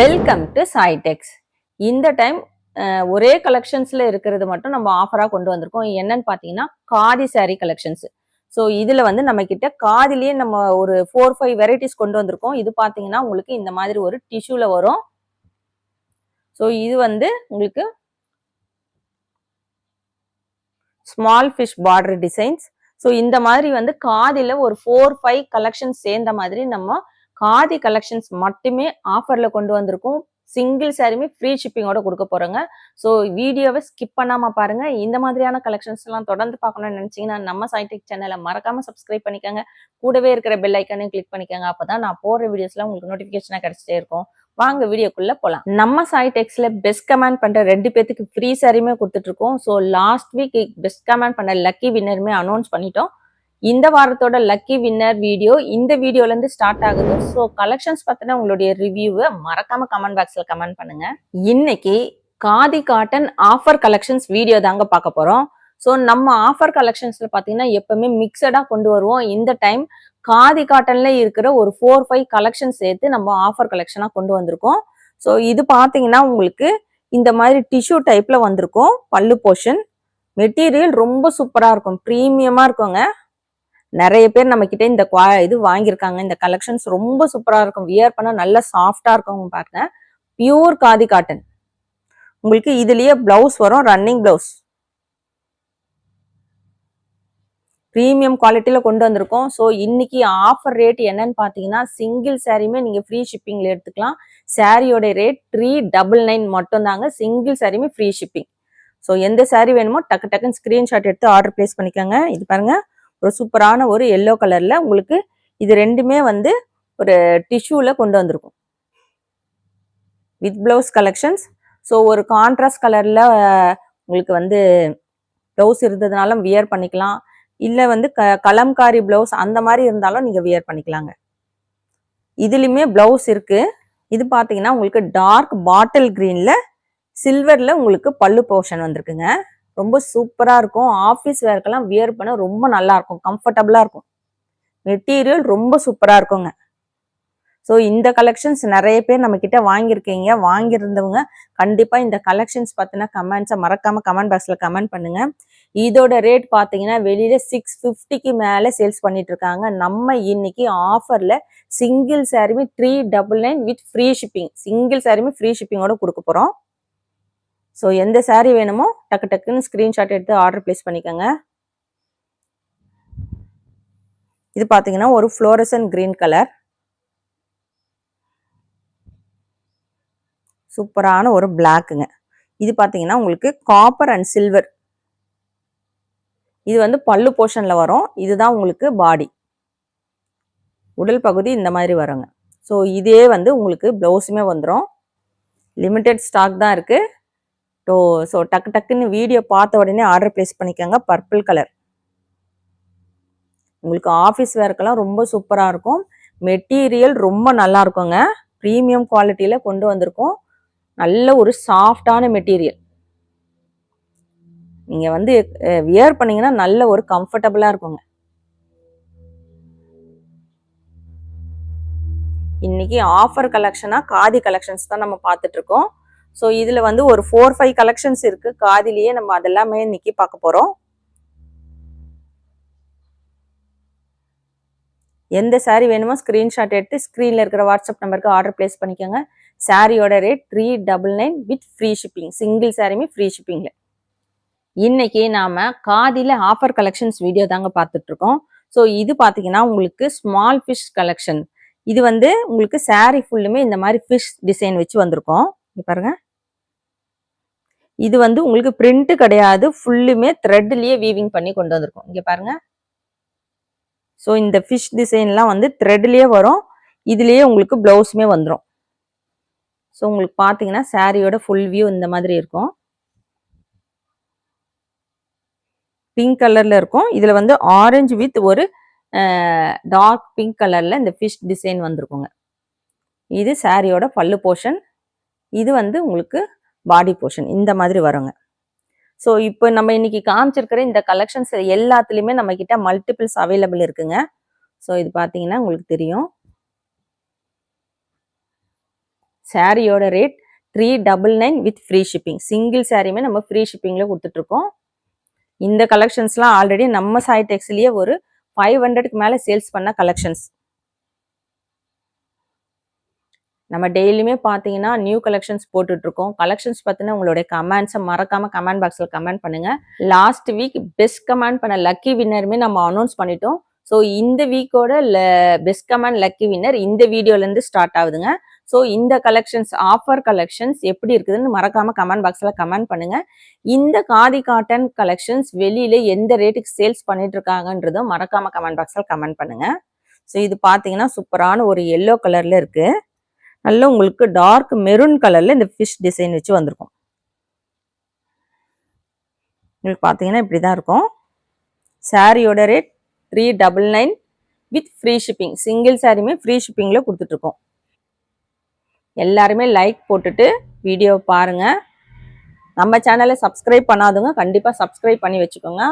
Welcome to சாய்டெக்ஸ். இந்த time ஒரே கலெக்ஷன்ஸ்ல இருக்கிறது மட்டும் நம்ம ஆஃபரா கொண்டு வந்திருக்கோம். என்னன்னு பாத்தீங்கன்னா காதி சாரி கலெக்ஷன்ஸ். ஸோ இதுல வந்து நம்ம கிட்ட காதிலேயே நம்ம ஒரு 4-5 வெரைட்டிஸ் கொண்டு வந்திருக்கோம். இது பாத்தீங்கன்னா உங்களுக்கு இந்த மாதிரி ஒரு டிஷ்யூல வரும். ஸோ இது வந்து உங்களுக்கு small fish border designs. So இந்த மாதிரி வந்து காதில ஒரு 4-5 கலெக்ஷன்ஸ் சேர்ந்த மாதிரி நம்ம காதி கலெக்ஷன்ஸ் மட்டுமே ஆஃபர்ல கொண்டு வந்திருக்கோம். சிங்கிள் சாரியுமே ஃப்ரீ ஷிப்பிங்கோட கொடுக்க போறோங்க. ஸோ வீடியோவை ஸ்கிப் பண்ணாம பாருங்க. இந்த மாதிரியான கலெக்ஷன்ஸ் எல்லாம் தொடர்ந்து பார்க்கணும்னு நினைச்சீங்கன்னா நம்ம சாய்டெக் சேனலை மறக்காம சப்ஸ்கிரைப் பண்ணிக்கோங்க. கூடவே இருக்கிற பெல் ஐக்கானையும் கிளிக் பண்ணிக்கோங்க. அப்பதான் நான் போடுற வீடியோஸ்லாம் உங்களுக்கு நோட்டிபிகேஷனா கிடைச்சிட்டே இருக்கும். வாங்க வீடியோக்குள்ள போலாம். நம்ம சாய்டெக்ஸ்ல பெஸ்ட் கமெண்ட் பண்ற 2 பேத்துக்கு ஃப்ரீ சாரியுமே கொடுத்துட்டு இருக்கோம். So last week best comment பண்ண லக்கி வின்னருமே அனௌன்ஸ் பண்ணிட்டோம். இந்த வாரத்தோட லக்கி வின்னர் வீடியோ இந்த வீடியோல இருந்து ஸ்டார்ட் ஆகுது. ஸோ கலெக்ஷன்ஸ் பத்தின உங்களுடைய ரிவ்யூவை மறக்காம கமெண்ட் பாக்ஸ்ல கமெண்ட் பண்ணுங்க. இன்னைக்கு khadi cotton offer collections video தாங்க பார்க்க போறோம். ஸோ நம்ம ஆஃபர் கலெக்ஷன்ஸ்ல பாத்தீங்கன்னா எப்பவுமே மிக்சடா கொண்டு வருவோம். இந்த டைம் காதி காட்டன்ல இருக்கிற ஒரு 4-5 கலெக்ஷன் சேர்த்து நம்ம ஆஃபர் கலெக்ஷனா கொண்டு வந்திருக்கோம். ஸோ இது பாத்தீங்கன்னா உங்களுக்கு இந்த மாதிரி டிஷ்யூ டைப்ல வந்திருக்கும். பல்லு போர்ஷன் மெட்டீரியல் ரொம்ப சூப்பரா இருக்கும், ப்ரீமியமா இருக்குங்க. நிறைய பேர் நம்ம கிட்ட இந்த இது வாங்கியிருக்காங்க. இந்த கலெக்ஷன்ஸ் ரொம்ப சூப்பரா இருக்கும், வியர் பண்ண நல்ல சாஃப்டா இருக்கும். பாருங்க, பியூர் காதி காட்டன். உங்களுக்கு இதுலயே பிளவுஸ் வரும், ரன்னிங் பிளவுஸ். ப்ரீமியம் குவாலிட்டியில கொண்டு வந்திருக்கோம். ஸோ இன்னைக்கு ஆஃபர் ரேட் என்னன்னு பாத்தீங்கன்னா சிங்கிள் சாரியுமே நீங்க ஃப்ரீ ஷிப்பிங்ல எடுத்துக்கலாம். சாரியோட ரேட் 399 மட்டும் தாங்க. சிங்கிள் சாரியுமே ஃப்ரீ ஷிப்பிங். ஸோ எந்த சாரி வேணுமோ டக்கு டக்குன்னு ஸ்கிரீன்ஷாட் எடுத்து ஆர்டர் பிளேஸ் பண்ணிக்கோங்க. இது பாருங்க, ஒரு சூப்பரான ஒரு எல்லோ கலர்ல உங்களுக்கு இது ரெண்டுமே வந்து ஒரு டிஷ்யூல கொண்டு வந்திருக்கும் வித் பிளவுஸ் கலெக்ஷன்ஸ். ஸோ ஒரு கான்ட்ராஸ்ட் கலர்ல உங்களுக்கு வந்து பிளவுஸ் இருந்ததுனாலும் வியர் பண்ணிக்கலாம். இல்ல வந்து கலம்காரி பிளவுஸ் அந்த மாதிரி இருந்தாலும் நீங்க வியர் பண்ணிக்கலாங்க. இதுலயுமே பிளவுஸ் இருக்கு. இது பாத்தீங்கன்னா உங்களுக்கு டார்க் பாட்டில் கிரீன்ல சில்வர்ல உங்களுக்கு பல்லு போர்ஷன் வந்திருக்குங்க. ரொம்ப சூப்பரா இருக்கும். ஆஃபீஸ் வேர்க்கெல்லாம் வியர் பண்ண ரொம்ப நல்லா இருக்கும், கம்ஃபர்டபுளா இருக்கும். மெட்டீரியல் ரொம்ப சூப்பரா இருக்குங்க. ஸோ இந்த கலெக்ஷன்ஸ் நிறைய பேர் நம்ம கிட்ட வாங்கியிருக்கீங்க. வாங்கியிருந்தவங்க கண்டிப்பா இந்த கலெக்ஷன்ஸ் பத்தின கமெண்ட்ஸை மறக்காம கமெண்ட் பாக்ஸ்ல கமெண்ட் பண்ணுங்க. இதோட ரேட் பாத்தீங்கன்னா வெளியில 650க்கு மேல சேல்ஸ் பண்ணிட்டு இருக்காங்க. நம்ம இன்னைக்கு ஆஃபர்ல சிங்கிள் சாரியுமே 399 வித் ஃப்ரீ ஷிப்பிங். சிங்கிள் சாரியுமே ஃப்ரீ ஷிப்பிங்கோட கொடுக்க போறோம். ஸோ எந்த சாரி வேணுமோ டக்கு டக்குன்னு ஸ்கிரீன்ஷாட் எடுத்து ஆர்டர் பிளேஸ் பண்ணிக்கோங்க. இது பாத்தீங்கன்னா ஒரு ஃப்ளோரசன் கிரீன் கலர், சூப்பரான ஒரு பிளாக்குங்க. இது பாத்தீங்கன்னா உங்களுக்கு காப்பர் அண்ட் சில்வர். இது வந்து பல்லு போர்ஷன்ல வரும். இதுதான் உங்களுக்கு பாடி, உடல் பகுதி இந்த மாதிரி வருங்க. ஸோ இதே வந்து உங்களுக்கு பிளவுஸுமே வந்துடும். லிமிடெட் ஸ்டாக் தான் இருக்கு. ஸோ டக்கு டக்குன்னு வீடியோ பார்த்த உடனே ஆர்டர் பிளேஸ் பண்ணிக்கோங்க. பர்பிள் கலர் உங்களுக்கு ஆஃபீஸ் வேர்க்கெல்லாம் ரொம்ப சூப்பரா இருக்கும். மெட்டீரியல் ரொம்ப நல்லா இருக்குங்க. ப்ரீமியம் குவாலிட்டியில கொண்டு வந்திருக்கோம். நல்ல ஒரு சாஃப்டான மெட்டீரியல். நீங்க வந்து வியர் பண்ணீங்கன்னா நல்ல ஒரு கம்ஃபர்டபுளா இருக்குங்க. இன்னைக்கு ஆஃபர் கலெக்ஷனா காதி கலெக்ஷன்ஸ் தான் நம்ம பார்த்துட்டு இருக்கோம். ஸோ இதுல வந்து ஒரு 4-5 கலெக்ஷன்ஸ் இருக்கு காதிலேயே. நம்ம அதெல்லாமே இன்னைக்கு பார்க்க போறோம். எந்த சாரி வேணுமோ ஸ்கிரீன்ஷாட் எடுத்து ஸ்கிரீன்ல இருக்கிற வாட்ஸ்அப் நம்பருக்கு ஆர்டர் பிளேஸ் பண்ணிக்கோங்க. சாரியோட rate 399 with free shipping. Single சாரியுமே ஃப்ரீ ஷிப்பிங்ல. இன்னைக்கு நாம காதில ஆஃபர் கலெக்ஷன்ஸ் வீடியோ தாங்க பார்த்துட்டு இருக்கோம். ஸோ இது பாத்தீங்கன்னா உங்களுக்கு ஸ்மால் ஃபிஷ் கலெக்ஷன். இது வந்து உங்களுக்கு சாரி ஃபுல்லுமே இந்த மாதிரி ஃபிஷ் டிசைன் வச்சு வந்திருக்கும். பாருங்க, இது வந்து உங்களுக்கு பிரிண்ட் கிடையாது, ஃபுல்லுமே த்ரெட்லயே வீவிங் பண்ணி கொண்டு வந்திருக்கும். இங்க பாருங்க. ஸோ இந்த ஃபிஷ் டிசைன்லாம் வந்து த்ரெட்லயே வரும். இதுலயே உங்களுக்கு பிளவுஸுமே வந்துடும். ஸோ உங்களுக்கு பாத்தீங்கன்னா சாரியோட ஃபுல் வியூ இந்த மாதிரி இருக்கும். பிங்க் கலர்ல இருக்கும். இதுல வந்து ஆரஞ்சு வித் ஒரு டார்க் பிங்க் கலர்ல இந்த ஃபிஷ் டிசைன் வந்திருக்குங்க. இது சாரியோட பல்லு போர்ஷன். இது வந்து உங்களுக்கு பாடி போர்ஷன் இந்த மாதிரி வருங்க. ஸோ இப்போ நம்ம இன்னைக்கு காமிச்சிருக்கிற இந்த கலெக்ஷன்ஸ் எல்லாத்துலயுமே நம்ம கிட்ட மல்டிபிள்ஸ் அவைலபிள் இருக்குங்க. ஸோ இது பாத்தீங்கன்னா உங்களுக்கு தெரியும். சாரியோட rate 399 with free shipping. Single சாரியுமே நம்ம ஃப்ரீ ஷிப்பிங்ல கொடுத்துட்டு இருக்கோம். இந்த கலெக்ஷன்ஸ்லாம் ஆல்ரெடி நம்ம சாய் டெக்ஸ்லயே ஒரு 500க்கு மேல சேல்ஸ் பண்ண கலெக்ஷன்ஸ். நம்ம டெய்லியுமே பார்த்தீங்கன்னா நியூ கலெக்ஷன்ஸ் போட்டுட்டு இருக்கோம். கலெக்ஷன்ஸ் பத்தின உங்களுடைய கமெண்ட்ஸை மறக்காம கமெண்ட் பாக்ஸ்ல கமெண்ட் பண்ணுங்க. லாஸ்ட் வீக் பெஸ்ட் கமெண்ட் பண்ண லக்கி வின்னருமே நம்ம அனௌன்ஸ் பண்ணிட்டோம். ஸோ இந்த வீக்கோட பெஸ்ட் கமெண்ட் லக்கி வின்னர் இந்த வீடியோல இருந்து ஸ்டார்ட் ஆகுதுங்க. ஸோ இந்த கலெக்ஷன்ஸ் ஆஃபர் கலெக்ஷன்ஸ் எப்படி இருக்குதுன்னு மறக்காம கமெண்ட் பாக்ஸ்ல கமெண்ட் பண்ணுங்க. இந்த காதி காட்டன் கலெக்ஷன்ஸ் வெளியில எந்த ரேட்டுக்கு சேல்ஸ் பண்ணிட்டு இருக்காங்கன்றதும் மறக்காம கமெண்ட் பாக்ஸ்ல கமெண்ட் பண்ணுங்க. ஸோ இது பார்த்தீங்கன்னா சூப்பரான ஒரு எல்லோ கலர்ல இருக்கு. நல்ல உங்களுக்கு டார்க் மெரூன் கலர்ல இந்த ஃபிஷ் டிசைன் வச்சு வந்திருக்கும். உங்களுக்கு பார்த்தீங்கன்னா இப்படிதான் இருக்கும். சாரியோட rate 399 with free shipping. Single சாரியுமே ஃப்ரீ ஷிப்பிங்ல கொடுத்துட்டு இருக்கோம். எல்லாருமே லைக் போட்டுட்டு வீடியோ பாருங்க. நம்ம சேனலை சப்ஸ்கிரைப் பண்ணாதவங்க கண்டிப்பா சப்ஸ்கிரைப் பண்ணி வச்சுக்கோங்க.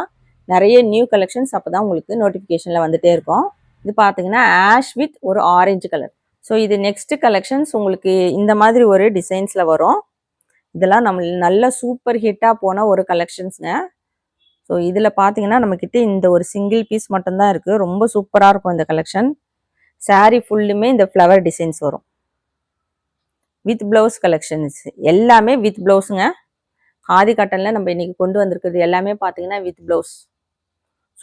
நிறைய நியூ கலெக்ஷன்ஸ் அப்பதான் உங்களுக்கு நோட்டிபிகேஷன்ல வந்துட்டே இருக்கும். இது பார்த்தீங்கன்னா ஆஷ் வித் ஒரு ஆரஞ்சு கலர். ஸோ இது நெக்ஸ்ட் கலெக்ஷன்ஸ் உங்களுக்கு இந்த மாதிரி ஒரு டிசைன்ஸ்ல வரும். இதெல்லாம் நம்ம நல்ல சூப்பர் ஹிட்டா போன ஒரு கலெக்ஷன்ஸ்ங்க. ஸோ இதுல பாத்தீங்கன்னா நம்ம கிட்ட இந்த ஒரு சிங்கிள் பீஸ் மட்டும்தான் இருக்கு. ரொம்ப சூப்பரா இருக்கும் இந்த கலெக்ஷன். சாரி ஃபுல்லுமே இந்த ஃப்ளவர் டிசைன்ஸ் வரும். வித் பிளவுஸ் கலெக்ஷன்ஸ் எல்லாமே வித் பிளவுஸுங்க. காதி காட்டன்ல நம்ம இன்னைக்கு கொண்டு வந்திருக்கிறது எல்லாமே பாத்தீங்கன்னா வித் பிளவுஸ்.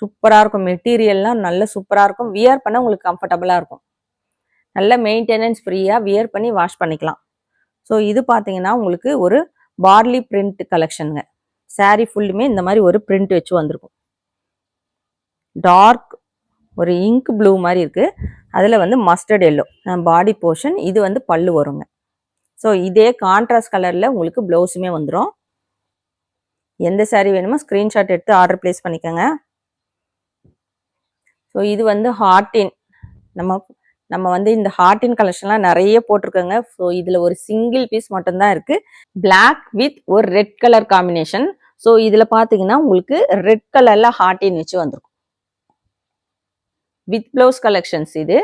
சூப்பரா இருக்கும். மெட்டீரியல்லாம் நல்ல சூப்பரா இருக்கும். வியர் பண்ண உங்களுக்கு கம்ஃபர்டபுளா இருக்கும். நல்ல மெயின்டெனன்ஸ் ஃப்ரீயா வியர் பண்ணி வாஷ் பண்ணிக்கலாம். ஸோ இது பார்த்தீங்கன்னா உங்களுக்கு ஒரு பார்லி பிரிண்ட் கலெக்ஷனுங்க. சாரி ஃபுல்லுமே இந்த மாதிரி ஒரு பிரிண்ட் வச்சு வந்திருக்கும். டார்க் ஒரு இங்க் ப்ளூ மாதிரி இருக்கு. அதில் வந்து மஸ்டர்ட் எல்லோ பாடி போர்ஷன். இது வந்து பல்லு வருங்க. ஸோ இதே கான்ட்ராஸ்ட் கலரில் உங்களுக்கு ப்ளவுஸுமே வந்துடும். எந்த சாரி வேணுமோ ஸ்க்ரீன்ஷாட் எடுத்து ஆர்டர் பிளேஸ் பண்ணிக்கோங்க. ஸோ இது வந்து ஹார்டின். நம்ம வந்து இந்த ஹார்டின் கலெக்ஷன்லாம் நிறைய போட்டிருக்கோங்க. ஸோ இதில் ஒரு சிங்கிள் பீஸ் மட்டும்தான் இருக்கு. பிளாக் வித் ஒரு ரெட் கலர் காம்பினேஷன். ஸோ இதில் பார்த்தீங்கன்னா உங்களுக்கு ரெட் கலர்ல ஹார்டின் வச்சு வந்திருக்கும். வித் பிளவுஸ் கலெக்ஷன்ஸ் இது.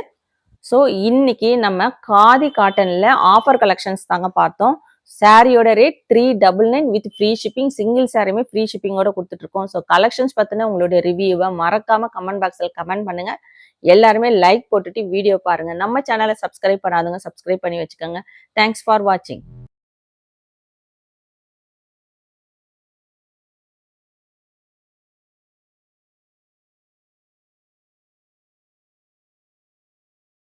ஸோ இன்னைக்கு நம்ம காதி காட்டன்ல ஆஃபர் கலெக்ஷன்ஸ் தாங்க பார்த்தோம். சாரியோட rate 399 with free shipping. Single சாரியுமே ஃப்ரீ ஷிப்பிங்கோட கொடுத்துட்டு இருக்கோம். ஸோ கலெக்ஷன்ஸ் பத்தின உங்களுடைய ரிவ்யூவை மறக்காம கமெண்ட் பாக்ஸ்ல கமெண்ட் பண்ணுங்க. எல்லாருமே லைக் போட்டுட்டு வீடியோ பாருங்க. நம்ம சேனலை சப்ஸ்கிரைப் பண்ணாதவங்க சப்ஸ்கிரைப் பண்ணி வச்சுக்கோங்க. தேங்க்ஸ் ஃபார் வாட்சிங்.